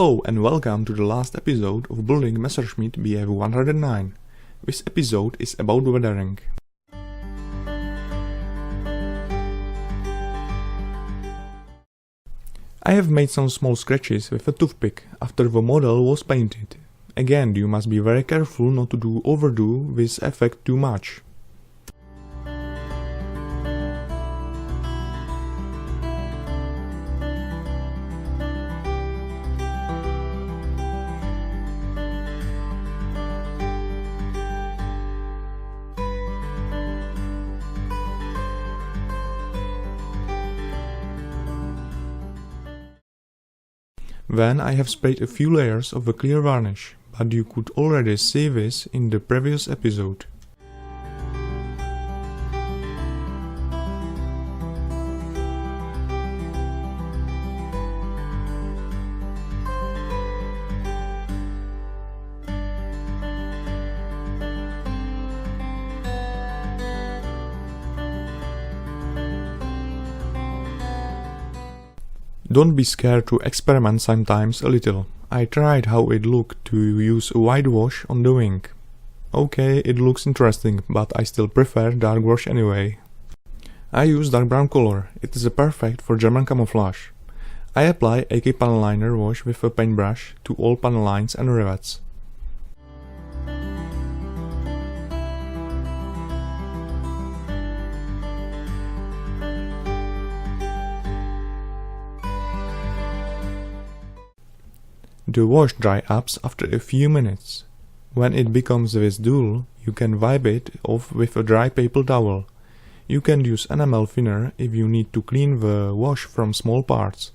Hello and welcome to the last episode of building Envejecimiento BF-109. This episode is about weathering. I have made some small scratches with a toothpick after the model was painted. Again, you must be very careful not to overdo this effect too much. Then I have sprayed a few layers of the clear varnish, but you could already see this in the previous episode. Don't be scared to experiment sometimes a little. I tried how it looked to use a white wash on the wing. Okay, it looks interesting, but I still prefer dark wash anyway. I use dark brown color, it is perfect for German camouflage. I apply AK panel liner wash with a paintbrush to all panel lines and rivets. The wash dries up after a few minutes. When it becomes this dull, you can wipe it off with a dry paper towel. You can use enamel thinner if you need to clean the wash from small parts.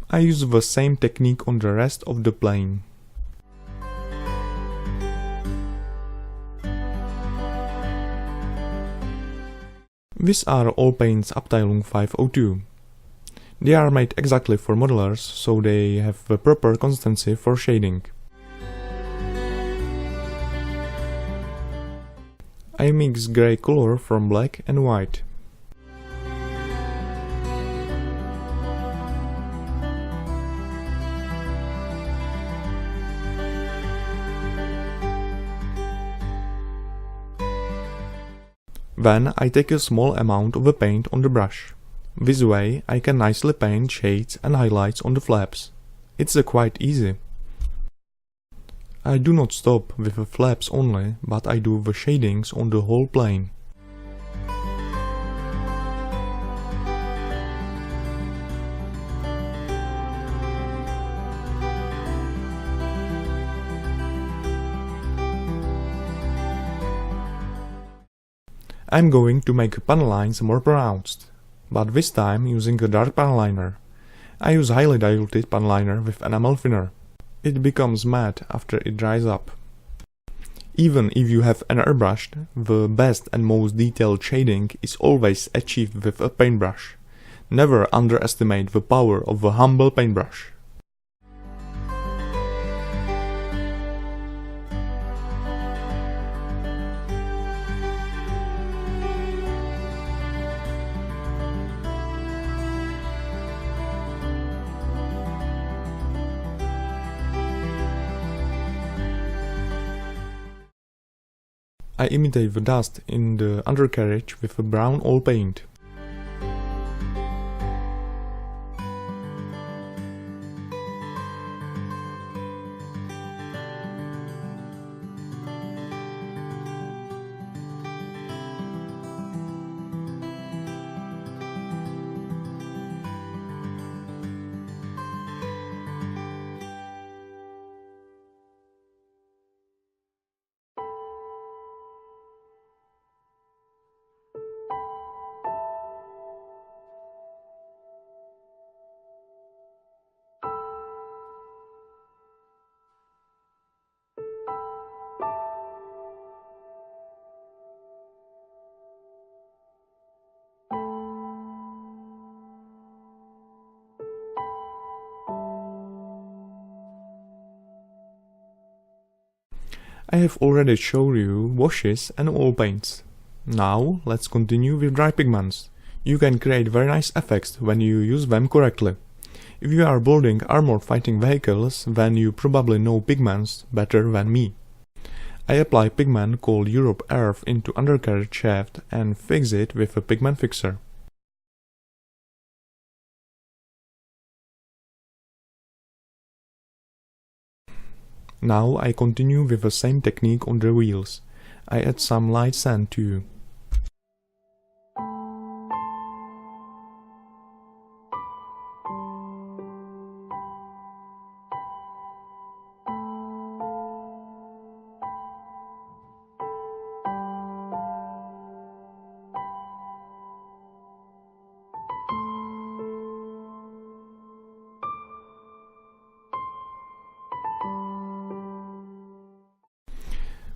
I use the same technique on the rest of the plane. These are all paints Abteilung 502. They are made exactly for modelers, so they have the proper consistency for shading. I mix grey color from black and white. Then I take a small amount of the paint on the brush. This way I can nicely paint shades and highlights on the flaps. It's quite easy. I do not stop with the flaps only, but I do the shadings on the whole plane. I'm going to make panel lines more pronounced, but this time using a dark panel liner. I use highly diluted panel liner with enamel thinner. It becomes matte after it dries up. Even if you have an airbrushed, the best and most detailed shading is always achieved with a paintbrush. Never underestimate the power of a humble paintbrush. I imitate the dust in the undercarriage with a brown oil paint. I have already shown you washes and oil paints. Now let's continue with dry pigments. You can create very nice effects when you use them correctly. If you are building armored fighting vehicles, then you probably know pigments better than me. I apply pigment called Europe Earth into undercarriage shaft and fix it with a pigment fixer. Now I continue with the same technique on the wheels. I add some light sand too.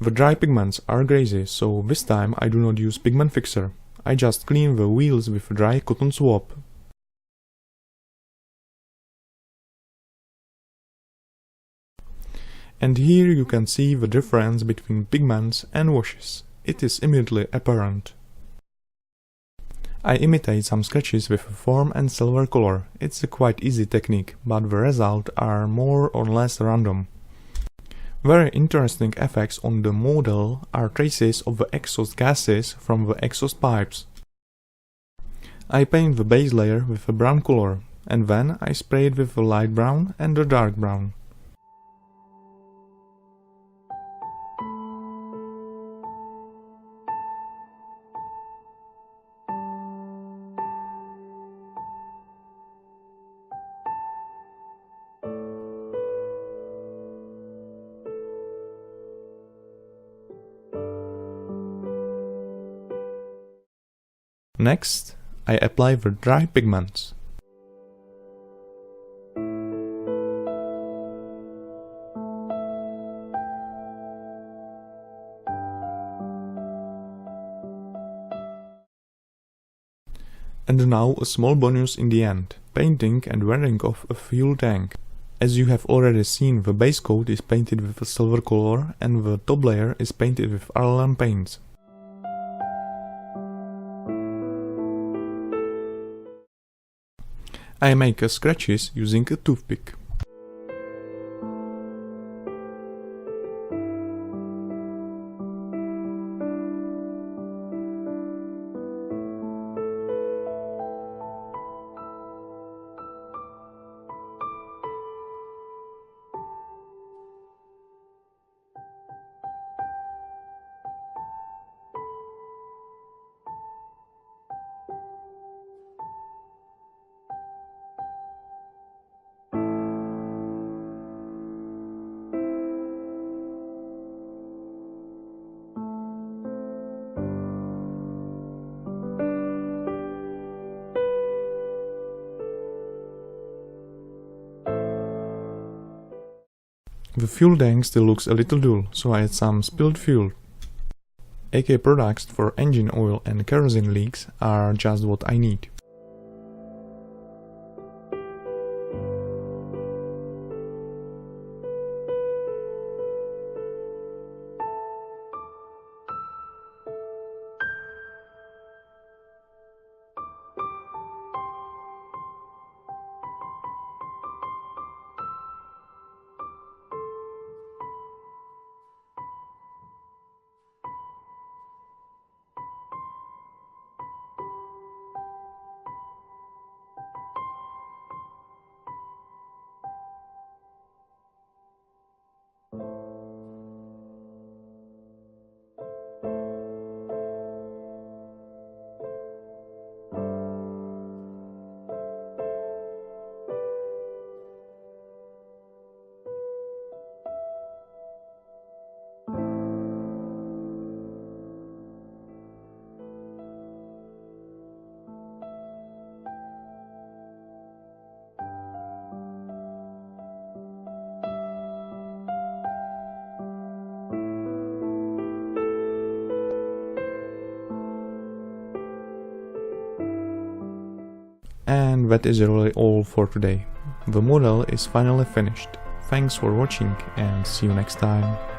The dry pigments are greasy, so this time I do not use pigment fixer. I just clean the wheels with a dry cotton swab. And here you can see the difference between pigments and washes. It is immediately apparent. I imitate some sketches with a foam and silver color. It's a quite easy technique, but the results are more or less random. Very interesting effects on the model are traces of the exhaust gases from the exhaust pipes. I paint the base layer with a brown color, and then I spray it with the light brown and the dark brown. Next, I apply the dry pigments. And now a small bonus in the end, painting and wearing of a fuel tank. As you have already seen, the base coat is painted with a silver color and the top layer is painted with Arlan paints. I make scratches using a toothpick. The fuel tank still looks a little dull, so I add some spilled fuel. AK products for engine oil and kerosene leaks are just what I need. And that is really all for today. The model is finally finished. Thanks for watching and see you next time.